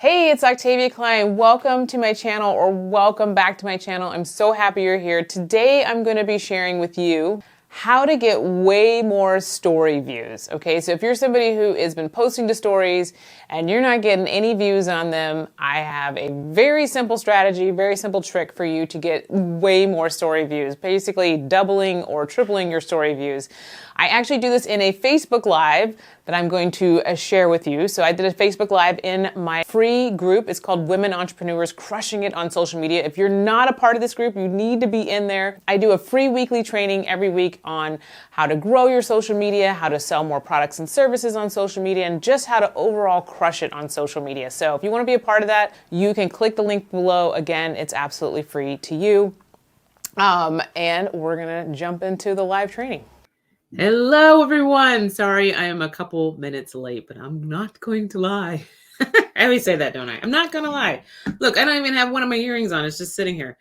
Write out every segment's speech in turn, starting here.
Hey, it's Octavia Klein. Welcome to my channel, or welcome back to my channel. I'm so happy you're here. Today I'm going to be sharing with you how to get way more story views. Okay, so if you're somebody who has been posting to stories and you're not getting any views on them, I have a very simple strategy, very simple trick for you to get way more story views, basically doubling or tripling your story views. I actually do this in a Facebook Live that I'm going to share with you. So I did a Facebook Live in my free group. It's called Women Entrepreneurs Crushing It on Social Media. If you're not a part of this group, you need to be in there. I do a free weekly training every week on how to grow your social media, how to sell more products and services on social media, and just how to overall crush it on social media. So if you want to be a part of that, you can click the link below. Again, it's absolutely free to you. And we're going to jump into the live training. Hello, everyone. Sorry, I am a couple minutes late, but I'm not going to lie. I always say that, don't I? I'm not going to lie. Look, I don't even have one of my earrings on. It's just sitting here.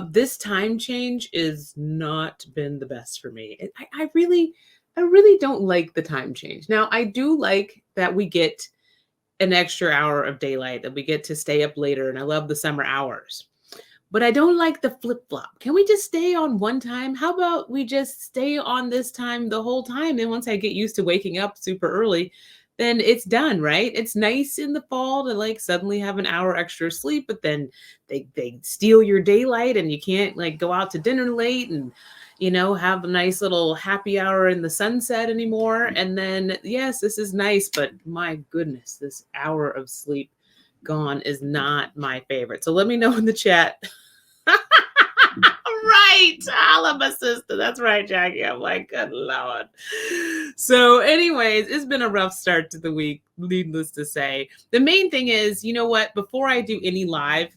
This time change is not been the best for me. I really don't like the time change. Now, I do like that we get an extra hour of daylight, that we get to stay up later, and I love the summer hours. But I don't like the flip-flop. Can we just stay on one time? How about we just stay on this time the whole time? Then once I get used to waking up super early, then it's done, right? It's nice in the fall to like suddenly have an hour extra sleep, but then they steal your daylight and you can't like go out to dinner late and have a nice little happy hour in the sunset anymore. And then yes, this is nice, but my goodness, this hour of sleep gone is not my favorite. So let me know in the chat. Right. I'm a sister. That's right, Jackie. I'm like, good Lord. So anyways, it's been a rough start to the week, needless to say. The main thing is, you know what? Before I do any live,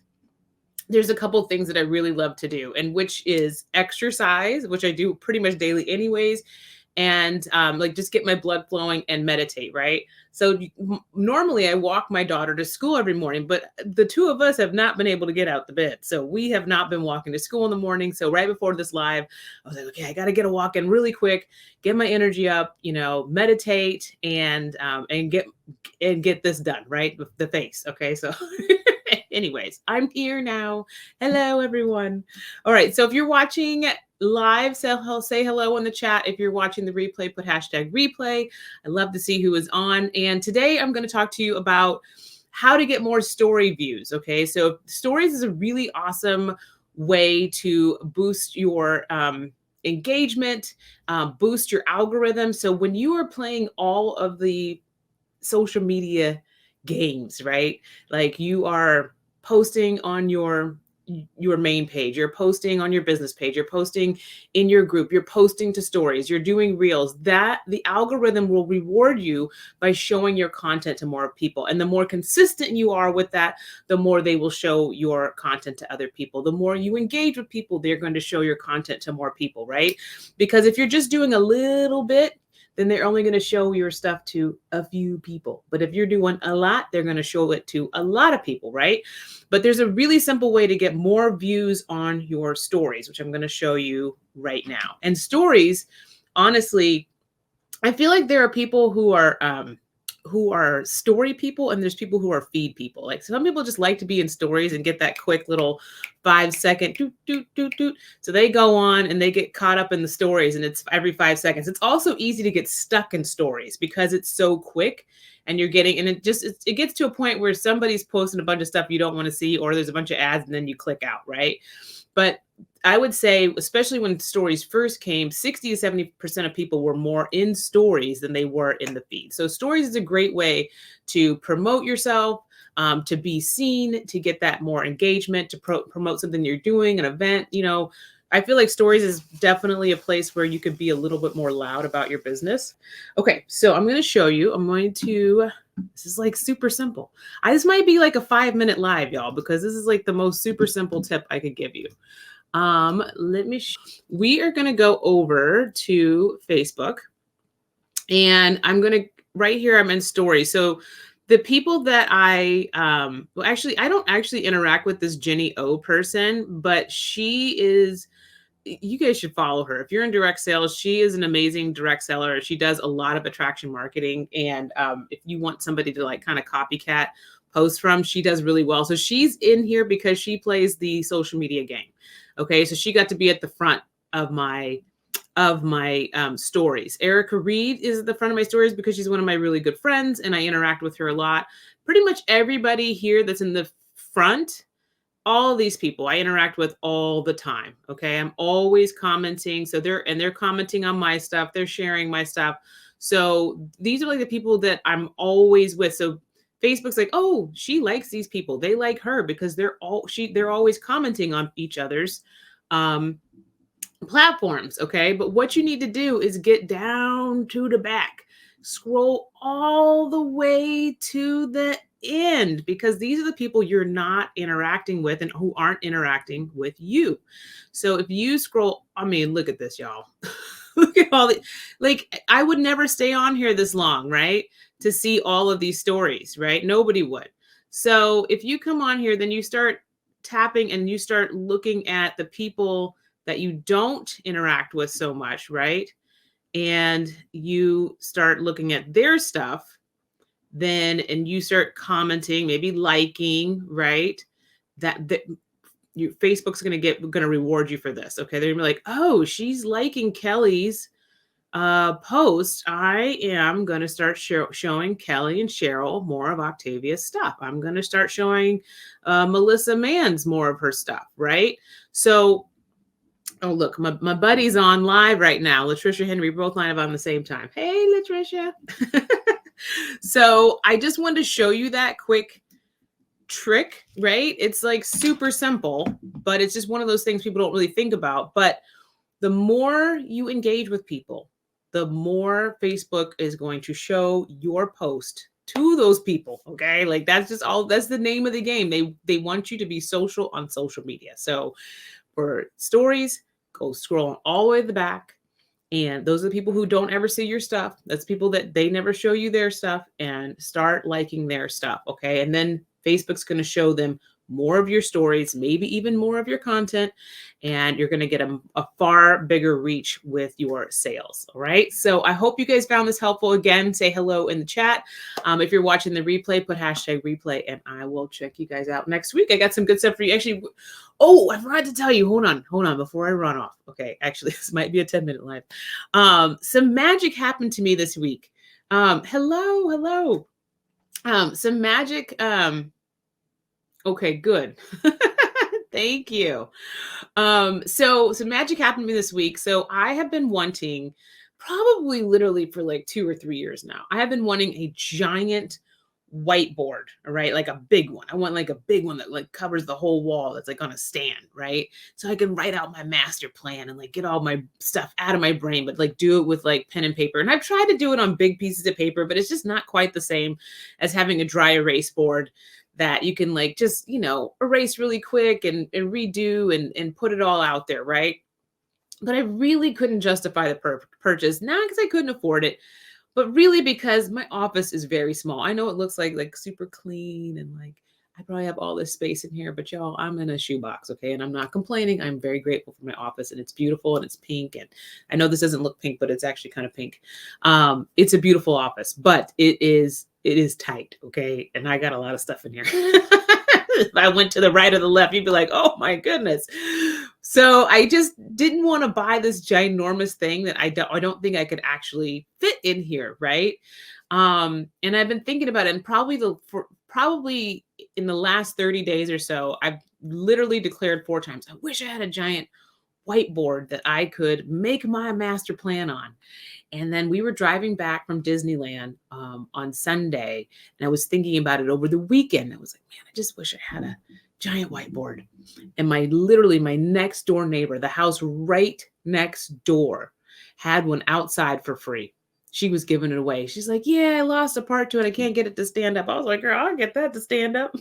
there's a couple things that I really love to do, and which is exercise, which I do pretty much daily anyways. And like just get my blood flowing and meditate, right? So normally I walk my daughter to school every morning, but the two of us have not been able to get out the bed. So we have not been walking to school in the morning. So right before this live, I was like, okay, I got to get a walk in really quick, get my energy up, meditate and get this done, right? With the face. Okay. So anyways, I'm here now. Hello, everyone. All right. So if you're watching live, say hello in the chat. If you're watching the replay, put #replay. I love to see who is on. And today I'm going to talk to you about how to get more story views. Okay. So stories is a really awesome way to boost your engagement, boost your algorithm. So when you are playing all of the social media games, right? Like you are posting on your main page, you're posting on your business page, you're posting in your group, you're posting to stories, you're doing reels, that the algorithm will reward you by showing your content to more people. And the more consistent you are with that, the more they will show your content to other people. The more you engage with people, they're going to show your content to more people, right? Because if you're just doing a little bit, then they're only going to show your stuff to a few people. But if you're doing a lot, they're going to show it to a lot of people, right? But there's a really simple way to get more views on your stories, which I'm going to show you right now. And stories, honestly, I feel like there are people who are story people and there's people who are feed people. Like some people just like to be in stories and get that quick little 5-second doot, doot, doot, doot. So they go on and they get caught up in the stories and it's every 5 seconds. It's also easy to get stuck in stories because it's so quick and you're getting, and it gets to a point where somebody's posting a bunch of stuff you don't want to see, or there's a bunch of ads and then you click out, right? But I would say, especially when stories first came, 60 to 70% of people were more in stories than they were in the feed. So stories is a great way to promote yourself, to be seen, to get that more engagement, to promote something you're doing, an event. I feel like stories is definitely a place where you could be a little bit more loud about your business. Okay, so I'm going to show you. This is like super simple. This might be like a 5-minute live, y'all, because this is like the most super simple tip I could give you. We are going to go over to Facebook and right here, I'm in stories. So the people that I don't actually interact with this Jenny O person, but you guys should follow her. If you're in direct sales, she is an amazing direct seller. She does a lot of attraction marketing. And if you want somebody to like kind of copycat post from. She does really well. So she's in here because she plays the social media game. Okay. So she got to be at the front of my stories. Erica Reed is at the front of my stories because she's one of my really good friends and I interact with her a lot. Pretty much everybody here that's in the front, all of these people I interact with all the time. Okay. I'm always commenting. So they're commenting on my stuff. They're sharing my stuff. So these are like the people that I'm always with. So Facebook's like, oh, she likes these people. They like her because they're always commenting on each other's um platforms. Okay. But what you need to do is get down to the back, scroll all the way to the end, because these are the people you're not interacting with and who aren't interacting with you. So if you scroll, I mean, look at this, y'all. Look at all the, like, I would never stay on here this long, right? To see all of these stories, right? Nobody would. So if you come on here, then you start tapping and you start looking at the people that you don't interact with so much, right? And you start looking at their stuff, then, and you start commenting, maybe liking, right? That your Facebook's gonna reward you for this. Okay. They're gonna be like, oh, she's liking Kelly's post. I am gonna start showing Kelly and Cheryl more of Octavia's stuff. I'm gonna start showing Melissa Mann's more of her stuff, right? So oh, look, my buddy's on live right now. Latricia Henry, both live on the same time. Hey, Latricia. So I just wanted to show you that quick trick, right? It's like super simple, but it's just one of those things people don't really think about. But the more you engage with people, the more Facebook is going to show your post to those people. Okay. Like that's the name of the game. They want you to be social on social media. So for stories, go scroll all the way to the back. And those are the people who don't ever see your stuff. That's people that they never show you their stuff, and start liking their stuff. Okay. And then Facebook's going to show them more of your stories, maybe even more of your content, and you're going to get a far bigger reach with your sales. All right. So I hope you guys found this helpful. Again, say hello in the chat. If you're watching the replay, put #replay, and I will check you guys out next week. I got some good stuff for you. Actually, oh, I forgot to tell you. Hold on before I run off. Okay. Actually, this might be a 10-minute live. Some magic happened to me this week. Hello. Some magic. Okay, good. Thank you. So some magic happened to me this week. So I have been wanting, probably literally for like 2 or 3 years now, I have been wanting a giant whiteboard, all right? Like a big one. I want like a big one that like covers the whole wall, that's like on a stand, right? So I can write out my master plan and like get all my stuff out of my brain, but like do it with like pen and paper. And I've tried to do it on big pieces of paper, but it's just not quite the same as having a dry erase board that you can like just, erase really quick and redo and put it all out there, right? But I really couldn't justify the purchase, not because I couldn't afford it, but really because my office is very small. I know it looks like super clean and like I probably have all this space in here, but y'all, I'm in a shoebox, okay? And I'm not complaining. I'm very grateful for my office, and it's beautiful and it's pink. And I know this doesn't look pink, but it's actually kind of pink. It's a beautiful office, but it is tight, okay? And I got a lot of stuff in here. If I went to the right or the left, you'd be like, oh my goodness. So I just didn't want to buy this ginormous thing that I don't think I could actually fit in here, right? And I've been thinking about it, and probably in the last 30 days or so, I've literally declared 4 times, I wish I had a giant whiteboard that I could make my master plan on. And then we were driving back from Disneyland on Sunday, and I was thinking about it over the weekend. I was like, man, I just wish I had a giant whiteboard. And my next door neighbor, the house right next door, had one outside for free. She was giving it away. She's like, yeah, I lost a part to it. I can't get it to stand up. I was like, girl, I'll get that to stand up.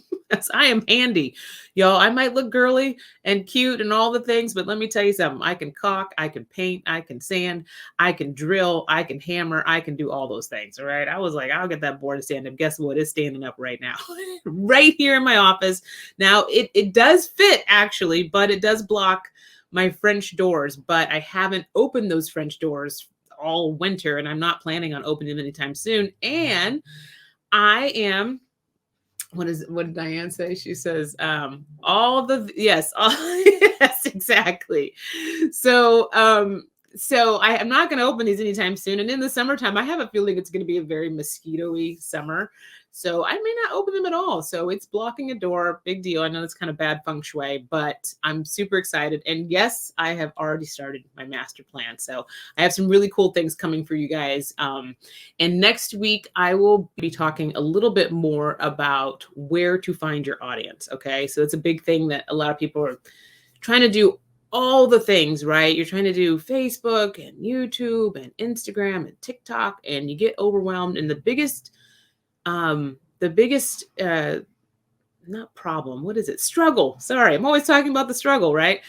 I am handy. Y'all, I might look girly and cute and all the things, but let me tell you something. I can caulk, I can paint, I can sand, I can drill, I can hammer, I can do all those things. All right. I was like, I'll get that board to stand up. Guess what? It's standing up right now, right here in my office. Now it does fit actually, but it does block my French doors, but I haven't opened those French doors all winter, and I'm not planning on opening them anytime soon. And I am what did Diane say? She says, all the yes, all, yes, exactly. So so I am not going to open these anytime soon. And in the summertime, I have a feeling it's going to be a very mosquito-y summer. So I may not open them at all. So it's blocking a door. Big deal. I know it's kind of bad feng shui, but I'm super excited. And yes, I have already started my master plan. So I have some really cool things coming for you guys. And next week, I will be talking a little bit more about where to find your audience. Okay. So it's a big thing that a lot of people are trying to do all the things, right? You're trying to do Facebook and YouTube and Instagram and TikTok, and you get overwhelmed. And the biggest, not problem, what is it? Struggle. Sorry, I'm always talking about the struggle, right?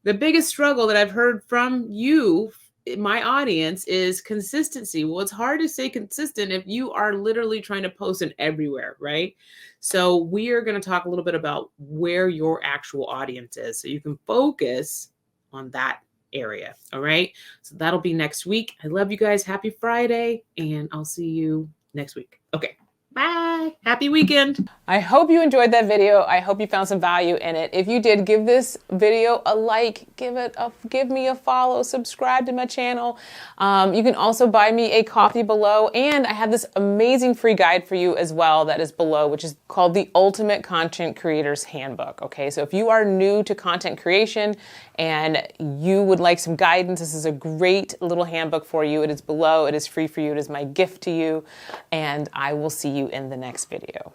The biggest struggle that I've heard from you, my audience, is consistency. Well, it's hard to stay consistent if you are literally trying to post it everywhere, right? So we are going to talk a little bit about where your actual audience is so you can focus on that area. All right. So that'll be next week. I love you guys. Happy Friday, and I'll see you next week. Okay. Bye. Happy weekend. I hope you enjoyed that video. I hope you found some value in it. If you did, give this video a like, give me a follow, subscribe to my channel. You can also buy me a coffee below, and I have this amazing free guide for you as well that is below, which is called the Ultimate Content Creator's Handbook. Okay, so if you are new to content creation and you would like some guidance, this is a great little handbook for you. It is below. It is free for you. It is my gift to you, and I will see you in the next video.